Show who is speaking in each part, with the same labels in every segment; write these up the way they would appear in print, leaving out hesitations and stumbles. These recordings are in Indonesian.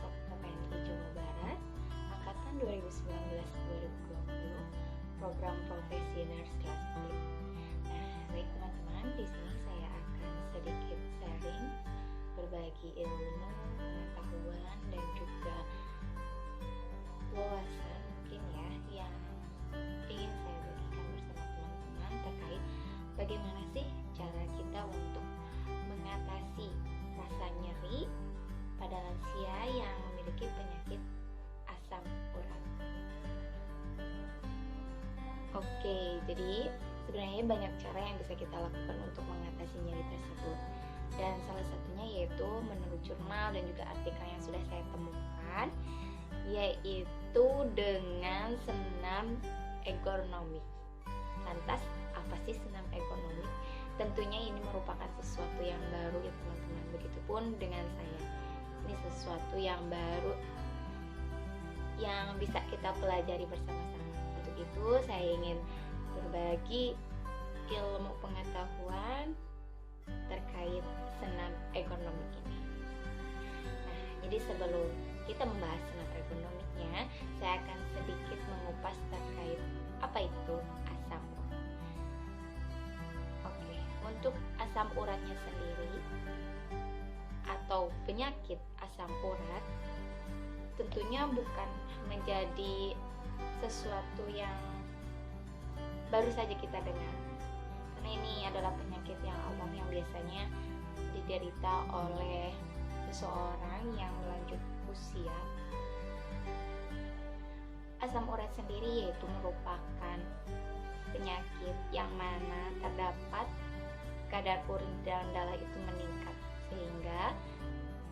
Speaker 1: KPNI Jawa Barat angkatan 2019-2020 program profesi nurse kelas D. Nah, baik teman-teman, di sini saya akan sedikit sharing, berbagi ilmu, pengetahuan dan juga wawasan mungkin ya yang ingin saya bagikan bersama teman-teman terkait bagaimana sih cara kita untuk mengatasi rasa nyeri pada lansia yang memiliki penyakit asam urat. Oke, jadi sebenarnya banyak cara yang bisa kita lakukan untuk mengatasi nyeri tersebut. Dan salah satunya yaitu menurut jurnal dan juga artikel yang sudah saya temukan, yaitu dengan senam ergonomik. Lantas, apa sih senam ergonomik? Tentunya ini merupakan sesuatu yang baru ya teman-teman. Begitupun dengan saya. Ini sesuatu yang baru yang bisa kita pelajari bersama-sama. Untuk itu saya ingin berbagi ilmu pengetahuan terkait senam ergonomik ini. Nah, jadi sebelum kita membahas senam ergonomiknya, saya akan sedikit mengupas terkait apa itu asam urat. Oke, untuk asam uratnya sendiri atau penyakit asam urat tentunya bukan menjadi sesuatu yang baru saja kita dengar, karena ini adalah penyakit yang umum yang biasanya diderita oleh seseorang yang melanjut usia. Asam urat sendiri yaitu merupakan penyakit yang mana terdapat kadar urin dalam darah itu meningkat, sehingga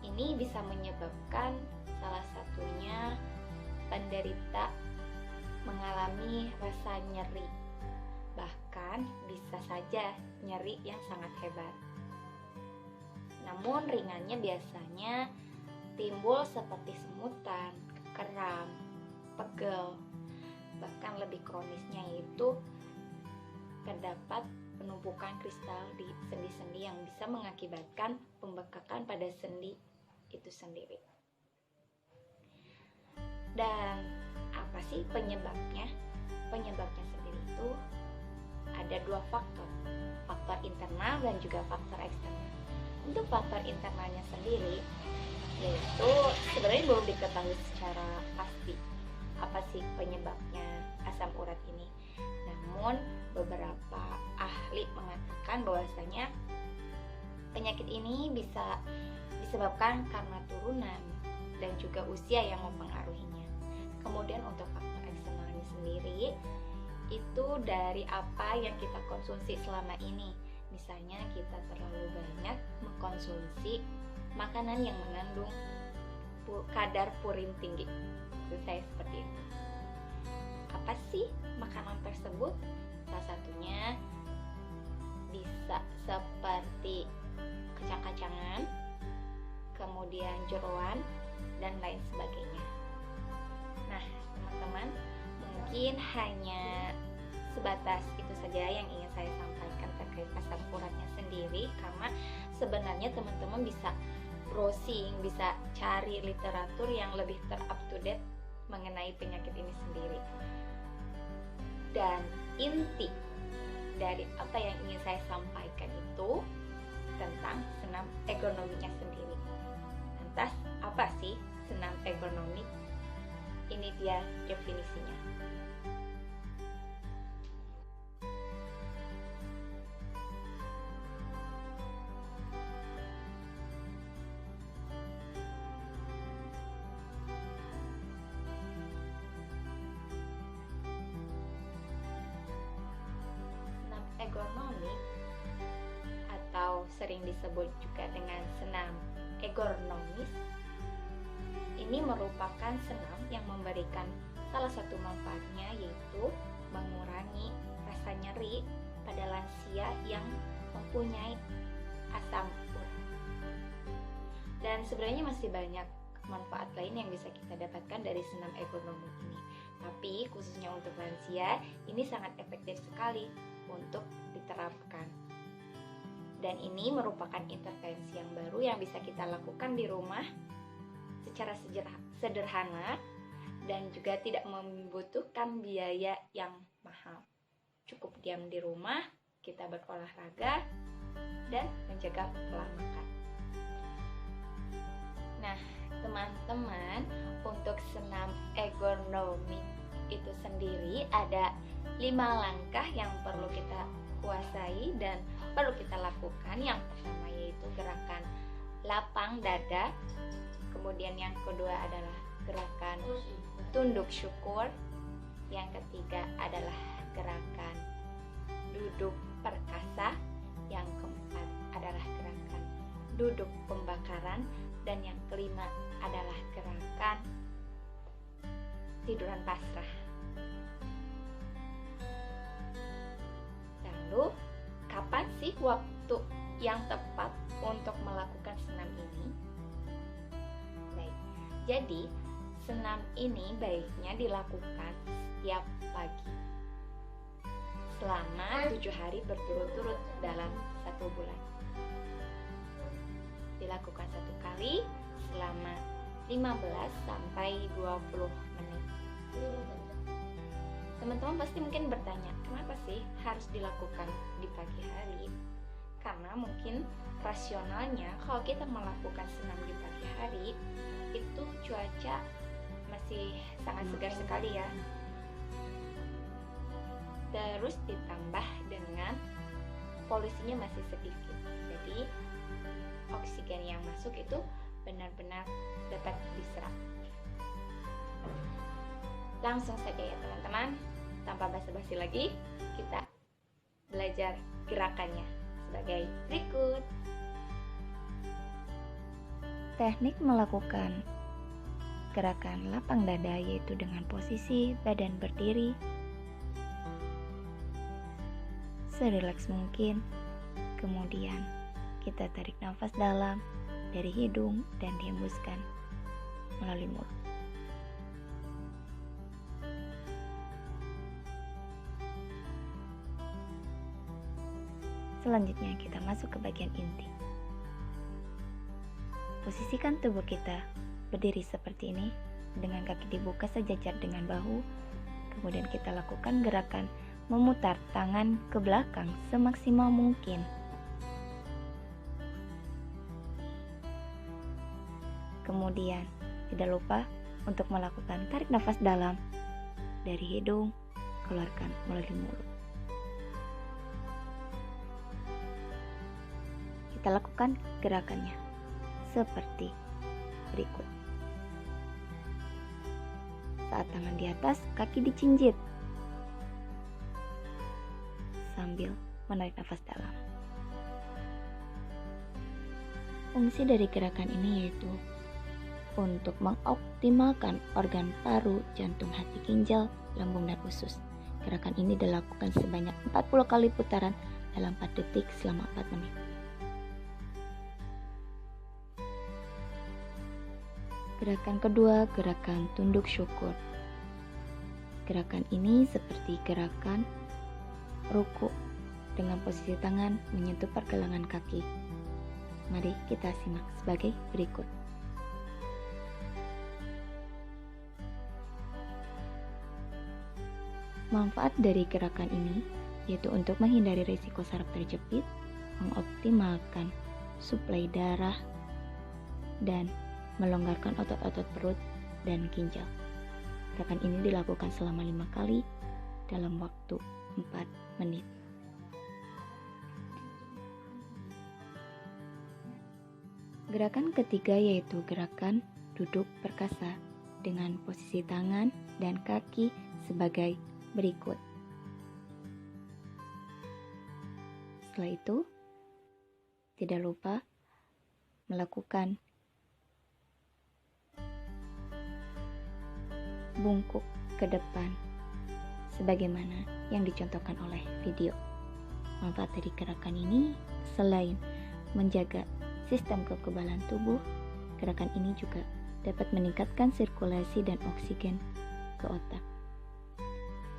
Speaker 1: ini bisa menyebabkan salah satunya penderita mengalami rasa nyeri, bahkan bisa saja nyeri yang sangat hebat. Namun ringannya biasanya timbul seperti semutan, kram, pegel, bahkan lebih kronisnya yaitu terdapat penumpukan kristal di sendi-sendi yang bisa mengakibatkan pembekakan pada sendi itu sendiri. Dan apa sih penyebabnya? Penyebabnya sendiri itu ada dua faktor internal dan juga faktor eksternal. Untuk faktor internalnya sendiri yaitu sebenarnya belum diketahui secara pasti apa sih penyebabnya asam urat ini. Namun beberapa ahli mengatakan bahwasanya penyakit ini bisa disebabkan karena turunan dan juga usia yang mempengaruhinya. Kemudian untuk faktor eksternalnya sendiri itu dari apa yang kita konsumsi selama ini. Misalnya kita terlalu banyak mengkonsumsi makanan yang mengandung kadar purin tinggi. Maksud saya seperti itu. Apa sih makanan tersebut? Salah satunya bisa seperti kacang-kacangan, kemudian jeroan, dan lain sebagainya. Nah, teman-teman, mungkin hanya sebatas itu saja yang ingin saya sampaikan terkait asam uratnya sendiri, karena sebenarnya teman-teman bisa browsing, bisa cari literatur yang lebih ter-up-to-date mengenai penyakit ini sendiri. Dan inti dari apa yang ingin saya sampaikan itu tentang senam ergonomiknya sendiri. Lantas, apa sih senam ergonomik? Ini dia definisinya. Senam ergonomik atau sering disebut juga dengan senam ergonomis ini merupakan senam yang memberikan salah satu manfaatnya yaitu mengurangi rasa nyeri pada lansia yang mempunyai asam urat. Dan sebenarnya masih banyak manfaat lain yang bisa kita dapatkan dari senam ergonomik ini. Tapi khususnya untuk lansia ini sangat efektif sekali untuk diterapkan. Dan ini merupakan intervensi yang baru yang bisa kita lakukan di rumah cara sederhana dan juga tidak membutuhkan biaya yang mahal. Cukup diam di rumah, kita berolahraga dan menjaga pola makan. Nah, teman-teman, untuk senam ergonomik itu sendiri ada 5 langkah yang perlu kita kuasai dan perlu kita lakukan. Yang pertama yaitu gerakan lapang dada, kemudian yang kedua adalah gerakan tunduk syukur, yang ketiga adalah gerakan duduk perkasa, yang keempat adalah gerakan duduk pembakaran, dan yang kelima adalah gerakan tiduran pasrah. Lalu, kapan sih waktu yang tepat untuk melakukan senam ini? Baik, jadi senam ini baiknya dilakukan setiap pagi selama 7 hari berturut-turut dalam 1 bulan. Dilakukan 1 kali selama 15 sampai 20 menit. Teman-teman pasti mungkin bertanya, kenapa sih harus dilakukan di pagi hari? Karena mungkin rasionalnya kalau kita melakukan senam di pagi hari itu cuaca masih sangat segar sekali ya. Terus ditambah dengan polusinya masih sedikit, jadi oksigen yang masuk itu benar-benar dapat diserap. Langsung saja ya teman-teman, tanpa basa-basi lagi, kita belajar gerakannya sebagai berikut. Teknik melakukan gerakan lapang dada yaitu dengan posisi badan berdiri serileks mungkin. Kemudian kita tarik nafas dalam dari hidung dan dihembuskan melalui mulut. Selanjutnya kita masuk ke bagian inti. Posisikan tubuh kita berdiri seperti ini dengan kaki dibuka sejajar dengan bahu. Kemudian kita lakukan gerakan memutar tangan ke belakang semaksimal mungkin. Kemudian tidak lupa untuk melakukan tarik nafas dalam dari hidung, keluarkan melalui mulut. Kita lakukan gerakannya seperti berikut. Saat tangan di atas, kaki dicinjit sambil menarik nafas dalam. Fungsi dari gerakan ini yaitu untuk mengoptimalkan organ paru, jantung, hati, ginjal, lambung, dan usus. Gerakan ini dilakukan sebanyak 40 kali putaran dalam 4 detik selama 4 menit. Gerakan kedua, gerakan tunduk syukur. Gerakan ini seperti gerakan ruku dengan posisi tangan menyentuh pergelangan kaki. Mari kita simak sebagai berikut. Manfaat dari gerakan ini yaitu untuk menghindari risiko saraf terjepit, mengoptimalkan suplai darah, dan melonggarkan otot-otot perut dan ginjal. Gerakan ini dilakukan selama 5 kali dalam waktu 4 menit. Gerakan ketiga yaitu gerakan duduk perkasa dengan posisi tangan dan kaki sebagai berikut. Setelah itu, tidak lupa melakukan bungkuk ke depan sebagaimana yang dicontohkan oleh video. Manfaat dari gerakan ini selain menjaga sistem kekebalan tubuh, gerakan ini juga dapat meningkatkan sirkulasi dan oksigen ke otak.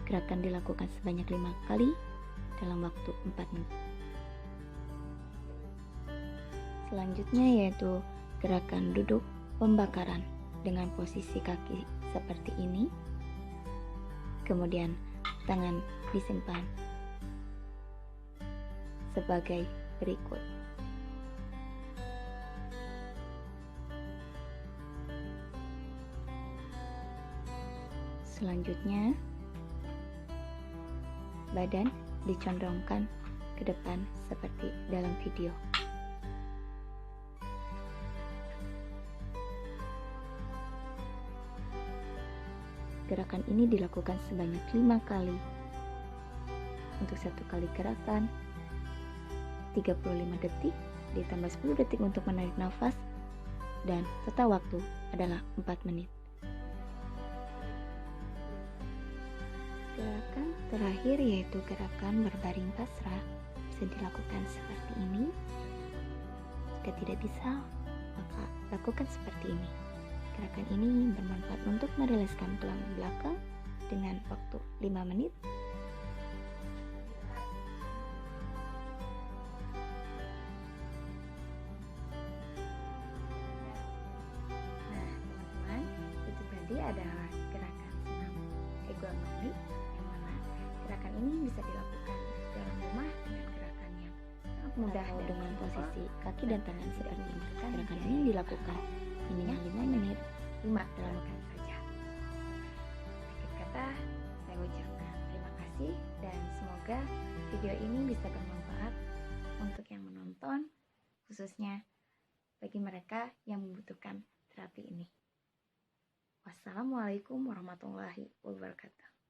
Speaker 1: Gerakan dilakukan sebanyak 5 kali dalam waktu 4 menit. Selanjutnya yaitu gerakan duduk pembakaran. dengan posisi kaki seperti ini. Kemudian tangan disimpan sebagai berikut. Selanjutnya, badan dicondongkan ke depan seperti dalam video. Gerakan ini dilakukan sebanyak 5 kali. Untuk satu kali gerakan 35 detik ditambah 10 detik untuk menarik nafas, dan total waktu adalah 4 menit. Gerakan terakhir yaitu gerakan berbaring pasrah bisa dilakukan seperti ini. Jika tidak bisa, maka lakukan seperti ini. Gerakan ini bermanfaat untuk meriliskan tulang belakang dengan waktu 5 menit. Nah, teman-teman, itu tadi adalah gerakan senam ergonomik, yang mana gerakan ini bisa dilakukan dalam rumah dengan gerakan yang sangat mudah dan dengan posisi kaki dan tangan seperti ini. Gerakan ini dilakukan minimal 5 menit, 5 dalam saja. Akhir kata, saya ucapkan terima kasih dan semoga video ini bisa bermanfaat untuk yang menonton, khususnya bagi mereka yang membutuhkan terapi ini. Wassalamualaikum warahmatullahi wabarakatuh.